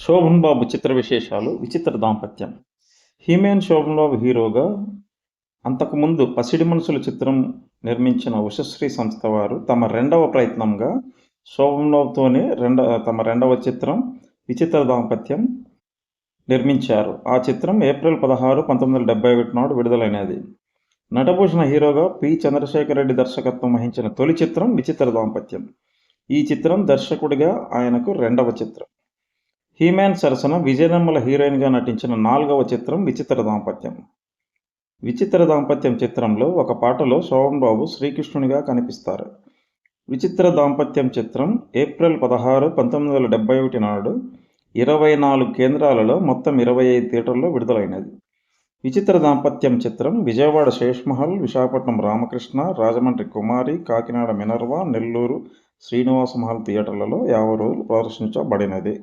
శోభన్ బాబు చిత్ర విశేషాలు. విచిత్ర దాంపత్యం. హీమేన్ శోభన్ బాబు హీరోగా అంతకుముందు పసిడి మనుషుల చిత్రం నిర్మించిన ఉషశ్రీ సంస్థ వారు తమ రెండవ ప్రయత్నంగా శోభన్ బాబుతోనే తమ రెండవ చిత్రం విచిత్ర దాంపత్యం నిర్మించారు. ఆ చిత్రం ఏప్రిల్ 16, 1971 నాడు విడుదలైనది. నటభూషణ హీరోగా పి. చంద్రశేఖర్ రెడ్డి దర్శకత్వం వహించిన తొలి చిత్రం విచిత్ర దాంపత్యం. ఈ చిత్రం దర్శకుడిగా ఆయనకు రెండవ చిత్రం. హీమ్యాన్ సరసన విజయనిర్మల హీరోయిన్గా నటించిన 4వ చిత్రం విచిత్ర దాంపత్యం. విచిత్ర దాంపత్యం చిత్రంలో ఒక పాటలో శోభన్ బాబు శ్రీకృష్ణునిగా కనిపిస్తారు. విచిత్ర దాంపత్యం చిత్రం ఏప్రిల్ 16, 1971 నాడు 24 కేంద్రాలలో మొత్తం 25 థియేటర్లలో విడుదలైనది. విచిత్ర దాంపత్యం చిత్రం విజయవాడ శేష్మహల్, విశాఖపట్నం రామకృష్ణ, రాజమండ్రి కుమారి, కాకినాడ మినర్వా, నెల్లూరు శ్రీనివాస మహల్ థియేటర్లలో 50 రోజులు ప్రదర్శించబడినది.